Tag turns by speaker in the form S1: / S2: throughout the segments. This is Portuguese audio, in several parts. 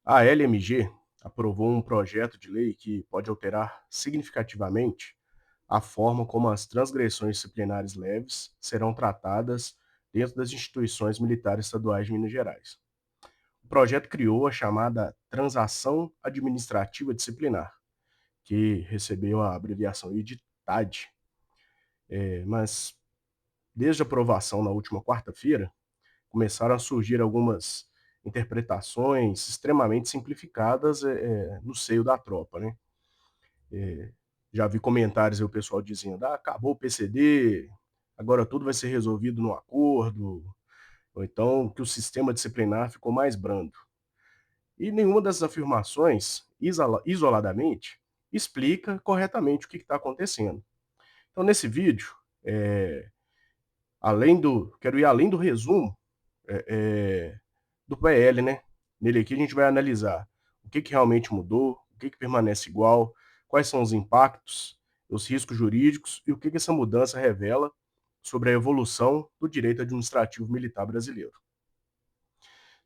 S1: A LMG aprovou um projeto de lei que pode alterar significativamente a forma como as transgressões disciplinares leves serão tratadas dentro das instituições militares estaduais de Minas Gerais. O projeto criou a chamada Transação Administrativa Disciplinar, que recebeu a abreviação aí de TAD. Mas desde a aprovação na última quarta-feira, começaram a surgir algumas interpretações extremamente simplificadas no seio da tropa, né? Já vi comentários aí o pessoal dizendo: acabou o PCD, agora tudo vai ser resolvido no acordo, ou então que o sistema disciplinar ficou mais brando. E nenhuma dessas afirmações, isoladamente, explica corretamente o que está acontecendo. Então, nesse vídeo, quero ir além do resumo é, é, do PL, né? Nele aqui a gente vai analisar o que realmente mudou, o que permanece igual, quais são os impactos, os riscos jurídicos e o que essa mudança revela sobre a evolução do direito administrativo militar brasileiro.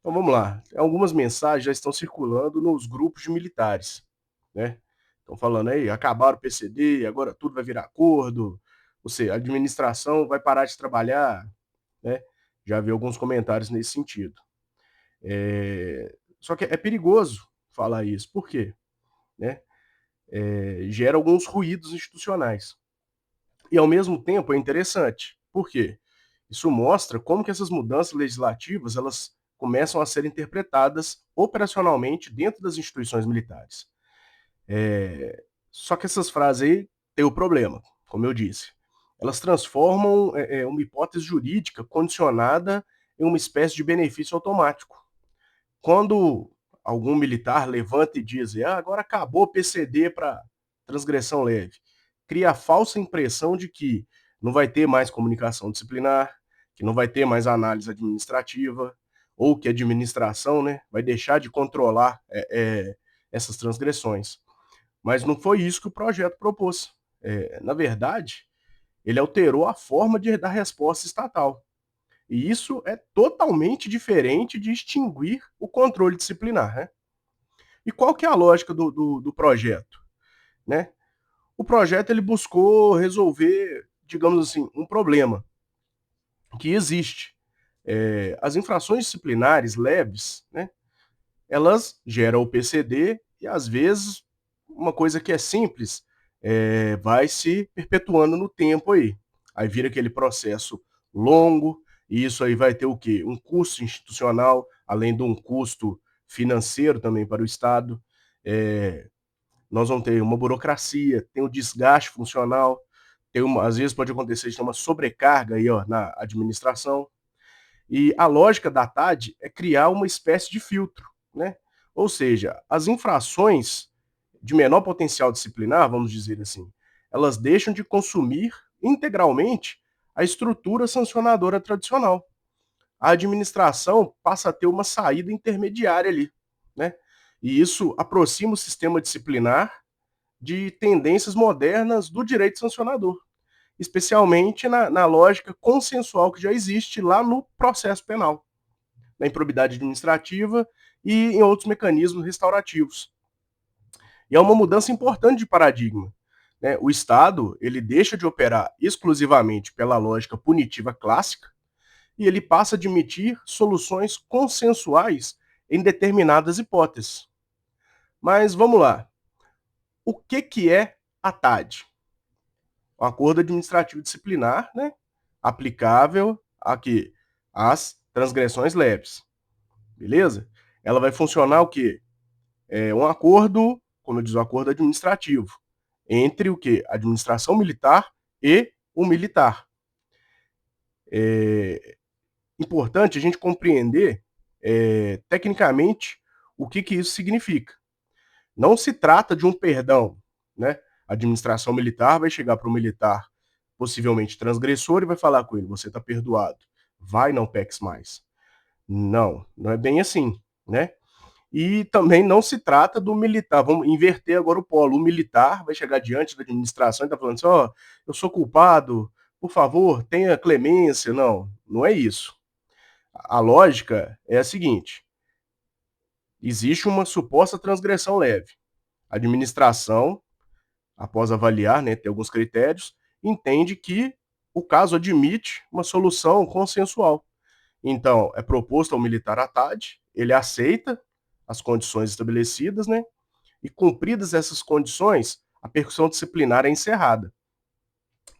S1: Então vamos lá. Algumas mensagens já estão circulando nos grupos de militares, né? Estão falando aí, acabaram o PCD, agora tudo vai virar acordo, ou seja, a administração vai parar de trabalhar, né? Já vi alguns comentários nesse sentido. Só que é perigoso falar isso. Por quê? Né? Gera alguns ruídos institucionais. E, ao mesmo tempo, é interessante. Por quê? Isso mostra como que essas mudanças legislativas elas começam a ser interpretadas operacionalmente dentro das instituições militares. Só que essas frases aí têm o problema, como eu disse. Elas transformam uma hipótese jurídica condicionada em uma espécie de benefício automático. Quando algum militar levanta e diz: agora acabou o PCD para transgressão leve, cria a falsa impressão de que não vai ter mais comunicação disciplinar, que não vai ter mais análise administrativa, ou que a administração, né, vai deixar de controlar essas transgressões. Mas não foi isso que o projeto propôs. Na verdade, ele alterou a forma de dar resposta estatal. E isso é totalmente diferente de extinguir o controle disciplinar, né? E qual que é a lógica do projeto? Né? O projeto ele buscou resolver, digamos assim, um problema que existe. As infrações disciplinares leves, né, elas geram o PCD e, às vezes, uma coisa que é simples vai se perpetuando no tempo aí. Aí vira aquele processo longo, e isso aí vai ter o quê? Um custo institucional, além de um custo financeiro também para o Estado. Nós vamos ter uma burocracia, tem o desgaste funcional, às vezes pode acontecer de ter uma sobrecarga aí, ó, na administração. E a lógica da TAD é criar uma espécie de filtro, né? Ou seja, as infrações de menor potencial disciplinar, vamos dizer assim, elas deixam de consumir integralmente a estrutura sancionadora tradicional. A administração passa a ter uma saída intermediária ali, né? E isso aproxima o sistema disciplinar de tendências modernas do direito sancionador, especialmente na lógica consensual que já existe lá no processo penal, na improbidade administrativa e em outros mecanismos restaurativos. E é uma mudança importante de paradigma. Né? O Estado ele deixa de operar exclusivamente pela lógica punitiva clássica e ele passa a admitir soluções consensuais em determinadas hipóteses. Mas vamos lá. O que é a TAD? O acordo administrativo disciplinar, né, aplicável aqui às transgressões leves. Beleza? Ela vai funcionar o quê? É um acordo, como eu disse, um acordo administrativo entre o quê? A administração militar e o militar. É importante a gente compreender tecnicamente o que isso significa. Não se trata de um perdão, né? A administração militar vai chegar para o militar possivelmente transgressor e vai falar com ele: você está perdoado, vai, não peques mais. Não, não é bem assim, né? E também não se trata do militar, vamos inverter agora o polo. O militar vai chegar diante da administração e está falando assim: ó, eu sou culpado, por favor, tenha clemência. Não, não é isso. A lógica é a seguinte: existe uma suposta transgressão leve. A administração, após avaliar, né, ter alguns critérios, entende que o caso admite uma solução consensual. Então, é proposto ao militar a TAD, ele aceita as condições estabelecidas, né? E cumpridas essas condições, a percussão disciplinar é encerrada.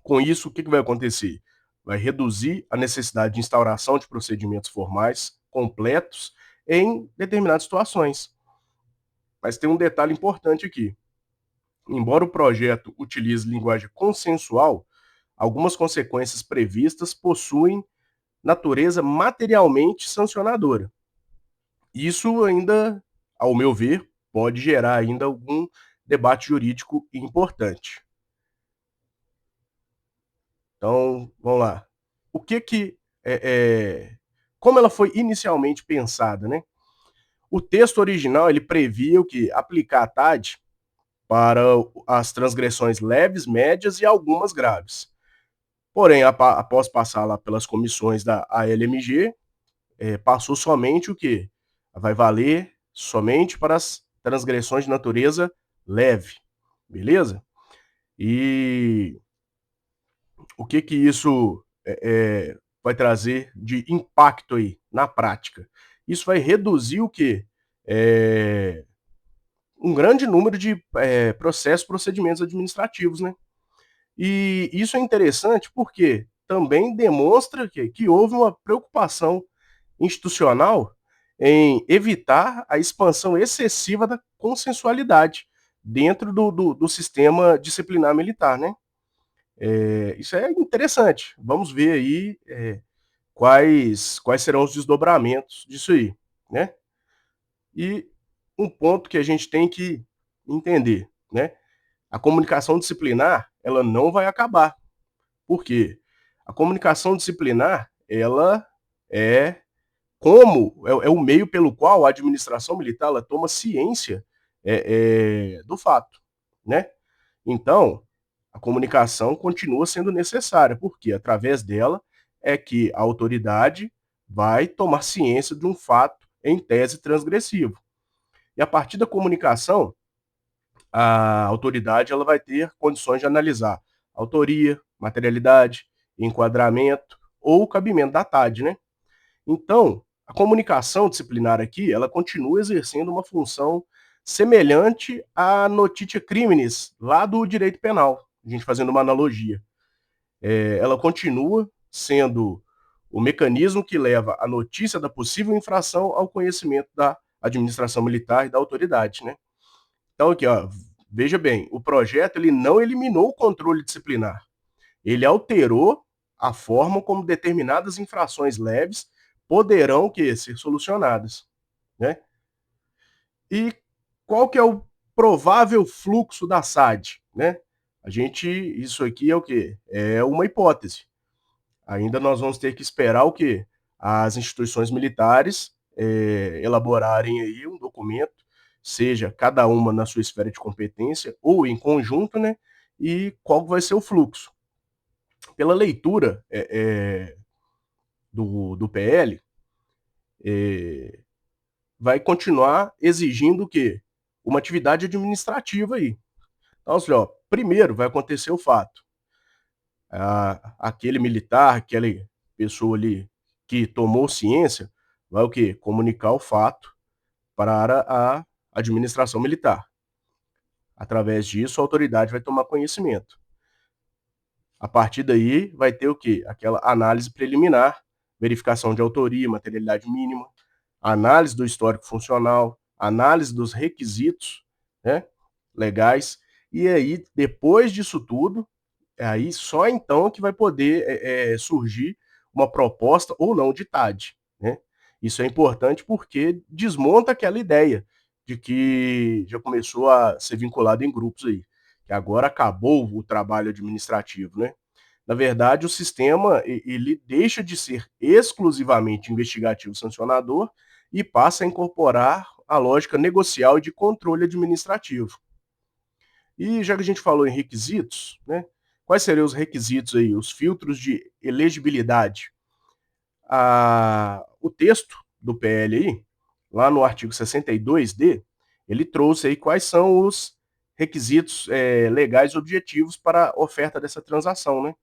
S1: Com isso, o que vai acontecer? Vai reduzir a necessidade de instauração de procedimentos formais completos em determinadas situações. Mas tem um detalhe importante aqui. Embora o projeto utilize linguagem consensual, algumas consequências previstas possuem natureza materialmente sancionadora. Isso ainda, ao meu ver, pode gerar ainda algum debate jurídico importante. Então, vamos lá. O que que como ela foi inicialmente pensada, né? O texto original ele previa o que aplicar a TAD para as transgressões leves, médias e algumas graves. Porém, após passar lá pelas comissões da ALMG, passou somente o que vai valer somente para as transgressões de natureza leve, beleza? E o que que isso vai trazer de impacto aí na prática? Isso vai reduzir o que? Um grande número de processos, procedimentos administrativos, né? E isso é interessante porque também demonstra que houve uma preocupação institucional em evitar a expansão excessiva da consensualidade dentro do sistema disciplinar militar, né? Isso é interessante. Vamos ver aí quais serão os desdobramentos disso aí, né? E um ponto que a gente tem que entender, né? A comunicação disciplinar, ela não vai acabar. Por quê? A comunicação disciplinar, ela é é o meio pelo qual a administração militar ela toma ciência do fato, né? Então, a comunicação continua sendo necessária, porque através dela é que a autoridade vai tomar ciência de um fato em tese transgressivo. E a partir da comunicação, a autoridade ela vai ter condições de analisar autoria, materialidade, enquadramento ou cabimento da TAD, né? Então, a comunicação disciplinar aqui, ela continua exercendo uma função semelhante à notitia criminis, lá do direito penal, a gente fazendo uma analogia. Ela continua sendo o mecanismo que leva a notícia da possível infração ao conhecimento da administração militar e da autoridade, né? Então aqui, ó, veja bem, o projeto ele não eliminou o controle disciplinar, ele alterou a forma como determinadas infrações leves poderão ser solucionadas, né? E qual que é o provável fluxo da SAD, né? Isso aqui é o quê? É uma hipótese. Ainda nós vamos ter que esperar o quê? As instituições militares elaborarem aí um documento, seja cada uma na sua esfera de competência ou em conjunto, né? E qual vai ser o fluxo. Pela leitura do PL, vai continuar exigindo o quê? Uma atividade administrativa aí. Então, assim, ó, primeiro vai acontecer o fato. Aquele militar, aquela pessoa ali que tomou ciência, vai o quê? Comunicar o fato para a administração militar. Através disso, a autoridade vai tomar conhecimento. A partir daí, vai ter o quê? Aquela análise preliminar, verificação de autoria, materialidade mínima, análise do histórico funcional, análise dos requisitos, né, legais, e aí, depois disso tudo, aí só então que vai poder surgir uma proposta ou não de TAD, né? Isso é importante porque desmonta aquela ideia de que já começou a ser vinculado em grupos aí, que agora acabou o trabalho administrativo, né? Na verdade, o sistema ele deixa de ser exclusivamente investigativo sancionador e passa a incorporar a lógica negocial e de controle administrativo. E já que a gente falou em requisitos, né? Quais seriam os requisitos aí, os filtros de elegibilidade? O texto do PL aí, lá no artigo 62D, ele trouxe aí quais são os requisitos legais e objetivos para a oferta dessa transação, né?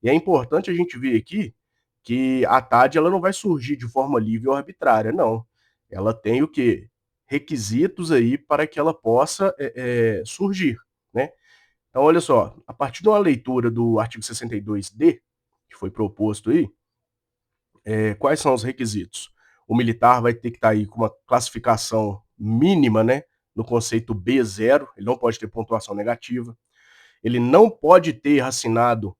S1: E é importante a gente ver aqui que a TAD ela não vai surgir de forma livre ou arbitrária, não. Ela tem o quê? Requisitos aí para que ela possa surgir, né? Então, olha só, a partir de uma leitura do artigo 62D, que foi proposto aí, quais são os requisitos? O militar vai ter que estar aí com uma classificação mínima, né? No conceito B0, ele não pode ter pontuação negativa. Ele não pode ter assinado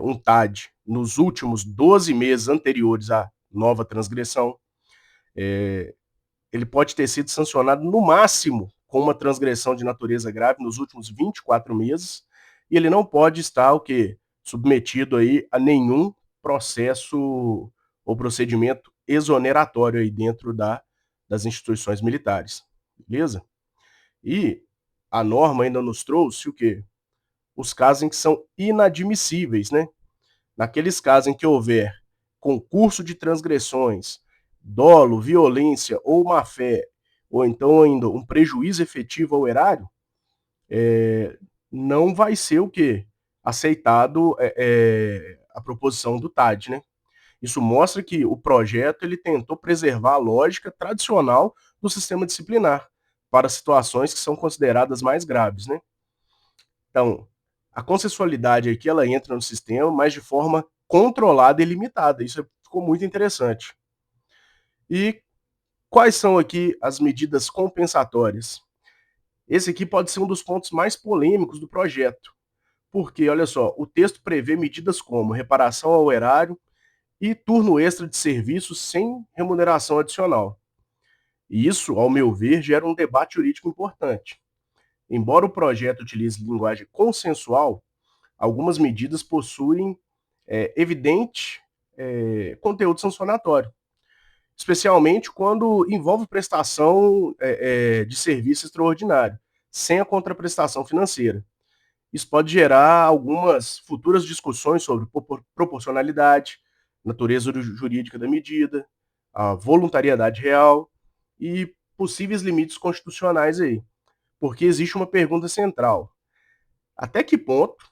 S1: um TAD nos últimos 12 meses anteriores à nova transgressão. Ele pode ter sido sancionado no máximo com uma transgressão de natureza grave nos últimos 24 meses, e ele não pode estar o quê? Submetido aí a nenhum processo ou procedimento exoneratório aí dentro das instituições militares, beleza? E a norma ainda nos trouxe o quê? Os casos em que são inadmissíveis, né? Naqueles casos em que houver concurso de transgressões, dolo, violência ou má-fé, ou então ainda um prejuízo efetivo ao erário, não vai ser o quê? Aceitado a proposição do TAD, né? Isso mostra que o projeto ele tentou preservar a lógica tradicional do sistema disciplinar para situações que são consideradas mais graves, né? Então, a consensualidade aqui ela entra no sistema, mas de forma controlada e limitada. Isso ficou muito interessante. E quais são aqui as medidas compensatórias? Esse aqui pode ser um dos pontos mais polêmicos do projeto, porque, olha só, o texto prevê medidas como reparação ao erário e turno extra de serviço sem remuneração adicional. E isso, ao meu ver, gera um debate jurídico importante. Embora o projeto utilize linguagem consensual, algumas medidas possuem evidente conteúdo sancionatório, especialmente quando envolve prestação de serviço extraordinário, sem a contraprestação financeira. Isso pode gerar algumas futuras discussões sobre proporcionalidade, natureza jurídica da medida, a voluntariedade real e possíveis limites constitucionais aí. Porque existe uma pergunta central: até que ponto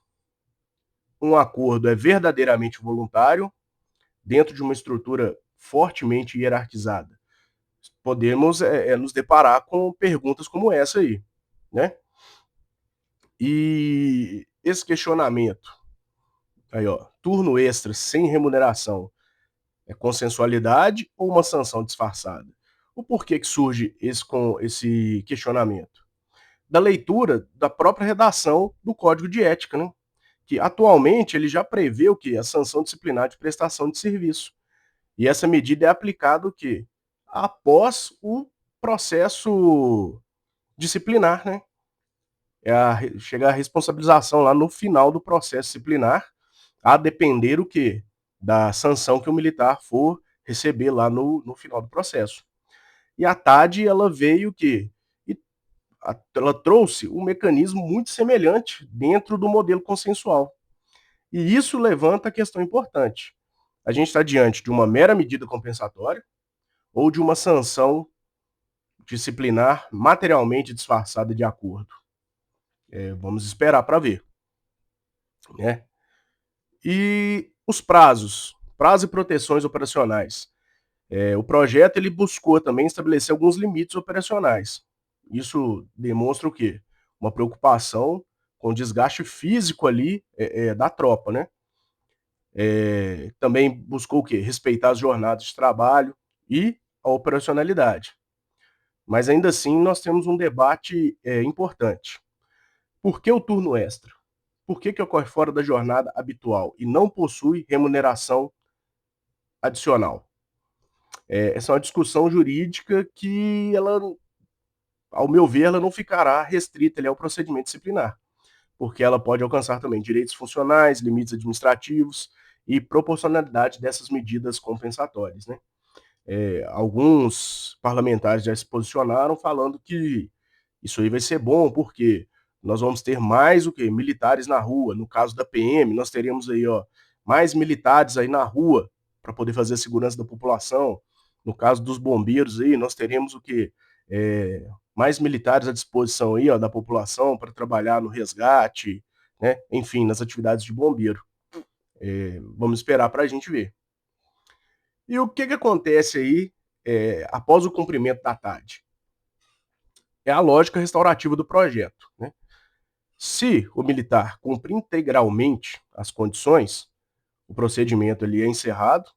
S1: um acordo é verdadeiramente voluntário dentro de uma estrutura fortemente hierarquizada? Podemos nos deparar com perguntas como essa aí, né? E esse questionamento, aí ó, turno extra sem remuneração, é consensualidade ou uma sanção disfarçada? O porquê que surge esse questionamento? Da leitura da própria redação do Código de Ética, né? Que atualmente ele já prevê o que? A sanção disciplinar de prestação de serviço. E essa medida é aplicada o quê? Após o processo disciplinar, né? Chega a responsabilização lá no final do processo disciplinar, a depender o quê? Da sanção que o militar for receber lá no final do processo. E a TAD, ela veio o quê? Ela trouxe um mecanismo muito semelhante dentro do modelo consensual. E isso levanta a questão importante. A gente está diante de uma mera medida compensatória ou de uma sanção disciplinar materialmente disfarçada de acordo? Vamos esperar para ver, né? E os prazos e proteções operacionais. O projeto ele buscou também estabelecer alguns limites operacionais. Isso demonstra o quê? Uma preocupação com o desgaste físico ali da tropa, né? Também buscou o quê? Respeitar as jornadas de trabalho e a operacionalidade. Mas ainda assim nós temos um debate importante. Por que o turno extra? Por que ocorre fora da jornada habitual e não possui remuneração adicional? Essa é uma discussão jurídica que ela, ao meu ver, ela não ficará restrita ali ao procedimento disciplinar, porque ela pode alcançar também direitos funcionais, limites administrativos e proporcionalidade dessas medidas compensatórias, né? Alguns parlamentares já se posicionaram falando que isso aí vai ser bom, porque nós vamos ter mais o que? Militares na rua. No caso da PM, nós teríamos aí, ó, mais militares aí na rua para poder fazer a segurança da população. No caso dos bombeiros aí, nós teremos o quê? Mais militares à disposição aí, ó, da população para trabalhar no resgate, né? Enfim, nas atividades de bombeiro. Vamos esperar para a gente ver. E o que acontece aí após o cumprimento da TAD? É a lógica restaurativa do projeto, né? Se o militar cumpre integralmente as condições, o procedimento ali é encerrado,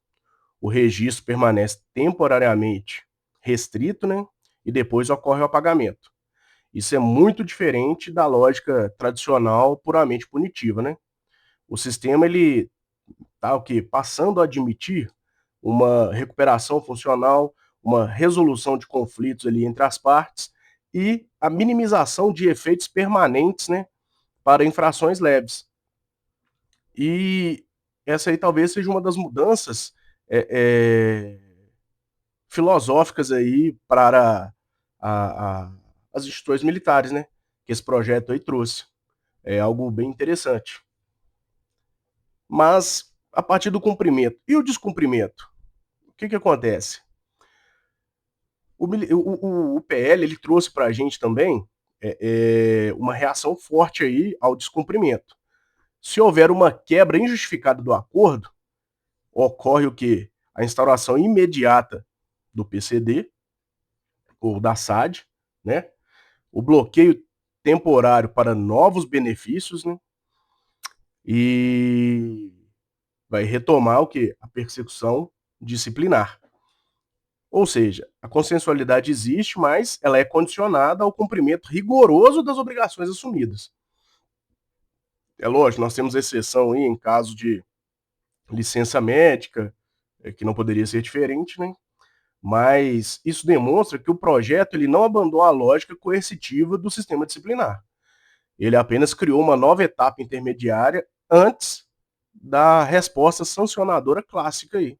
S1: o registro permanece temporariamente restrito, né? E depois ocorre o apagamento. Isso é muito diferente da lógica tradicional puramente punitiva, né? O sistema ele tá o quê? Passando a admitir uma recuperação funcional, uma resolução de conflitos ali entre as partes e a minimização de efeitos permanentes, né, para infrações leves. E essa aí talvez seja uma das mudanças filosóficas aí para as instituições militares, né, que esse projeto aí trouxe. É algo bem interessante. Mas a partir do cumprimento e o descumprimento, o que acontece? O PL ele trouxe para a gente também uma reação forte aí ao descumprimento. Se houver uma quebra injustificada do acordo, ocorre o quê? A instauração imediata do PCD ou da SAD, né? O bloqueio temporário para novos benefícios, né? E vai retomar o quê? A persecução disciplinar. Ou seja, a consensualidade existe, mas ela é condicionada ao cumprimento rigoroso das obrigações assumidas. É lógico, nós temos exceção aí em caso de licença médica, que não poderia ser diferente, né? Mas isso demonstra que o projeto ele não abandonou a lógica coercitiva do sistema disciplinar. Ele apenas criou uma nova etapa intermediária antes da resposta sancionadora clássica aí,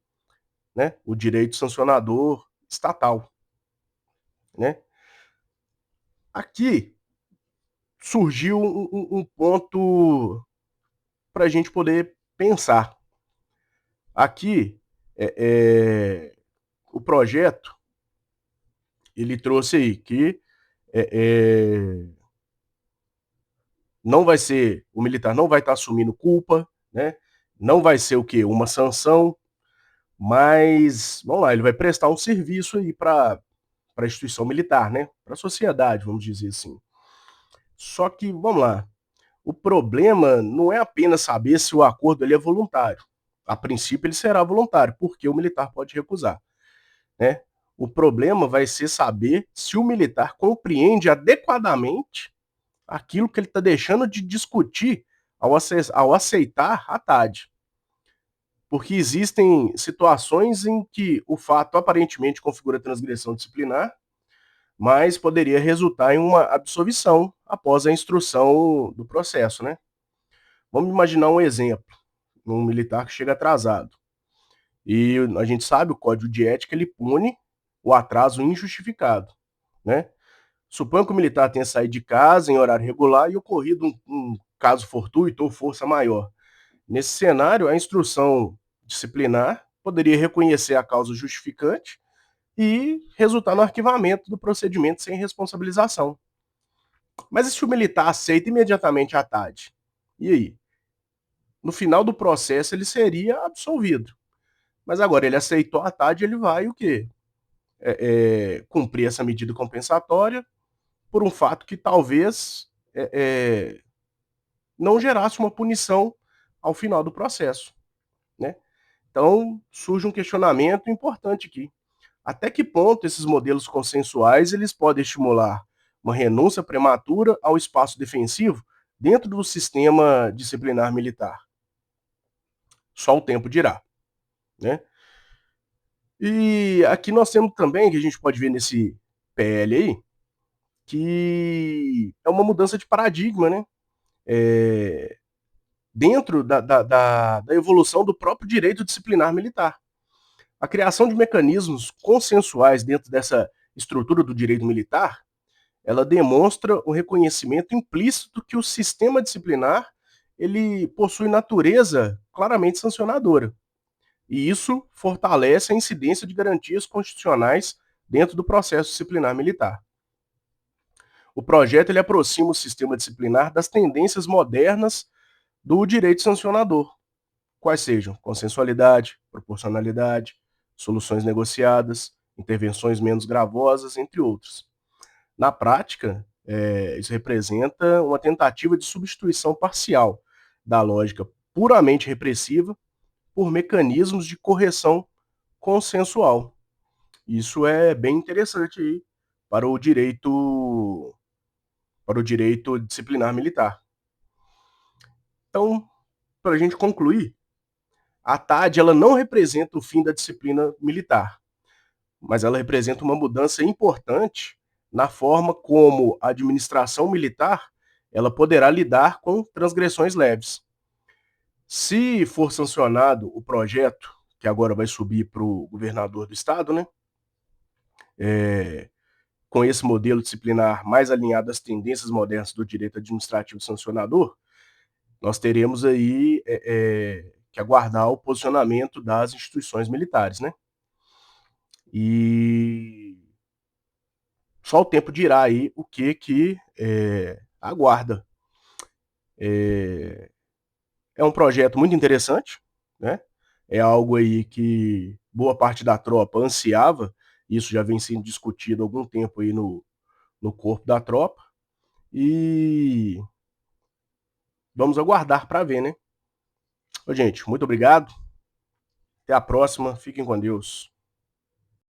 S1: né? O direito sancionador estatal, né? Aqui surgiu um ponto para a gente poder pensar. Aqui, o projeto ele trouxe aí que não vai ser, o militar não vai estar assumindo culpa, né? Não vai ser o quê? Uma sanção, mas, vamos lá, ele vai prestar um serviço aí para a instituição militar, né? Para a sociedade, vamos dizer assim. Só que, vamos lá, o problema não é apenas saber se o acordo ele é voluntário. A princípio ele será voluntário, porque o militar pode recusar, né? O problema vai ser saber se o militar compreende adequadamente aquilo que ele está deixando de discutir ao aceitar a TAD. Porque existem situações em que o fato aparentemente configura transgressão disciplinar, mas poderia resultar em uma absolvição após a instrução do processo, né? Vamos imaginar um exemplo, um militar que chega atrasado. E a gente sabe, o código de ética, ele pune o atraso injustificado, né? Suponha que o militar tenha saído de casa em horário regular e ocorrido um caso fortuito ou força maior. Nesse cenário, a instrução disciplinar poderia reconhecer a causa justificante e resultar no arquivamento do procedimento sem responsabilização. Mas e se o militar aceita imediatamente a TAD? E aí? No final do processo, ele seria absolvido. Mas agora ele aceitou a TAD, ele vai o quê? Cumprir essa medida compensatória por um fato que talvez não gerasse uma punição ao final do processo, né? Então surge um questionamento importante aqui. Até que ponto esses modelos consensuais eles podem estimular uma renúncia prematura ao espaço defensivo dentro do sistema disciplinar militar? Só o tempo dirá, né? E aqui nós temos também, que a gente pode ver nesse PL aí, que é uma mudança de paradigma, né? Dentro da evolução do próprio direito disciplinar militar. A criação de mecanismos consensuais dentro dessa estrutura do direito militar, ela demonstra o reconhecimento implícito que o sistema disciplinar ele possui natureza claramente sancionadora. E isso fortalece a incidência de garantias constitucionais dentro do processo disciplinar militar. O projeto ele aproxima o sistema disciplinar das tendências modernas do direito sancionador, quais sejam consensualidade, proporcionalidade, soluções negociadas, intervenções menos gravosas, entre outros. Na prática, isso representa uma tentativa de substituição parcial da lógica puramente repressiva por mecanismos de correção consensual. Isso é bem interessante aí para o direito disciplinar militar. Então, para a gente concluir, a TAD ela não representa o fim da disciplina militar, mas ela representa uma mudança importante na forma como a administração militar ela poderá lidar com transgressões leves. Se for sancionado o projeto, que agora vai subir para o governador do estado, né? Com esse modelo disciplinar mais alinhado às tendências modernas do direito administrativo sancionador, nós teremos aí que aguardar o posicionamento das instituições militares, né? E só o tempo dirá aí o que aguarda. É um projeto muito interessante, né? É algo aí que boa parte da tropa ansiava, isso já vem sendo discutido há algum tempo aí no corpo da tropa, e vamos aguardar para ver, né? Ô, gente, muito obrigado, até a próxima, fiquem com Deus.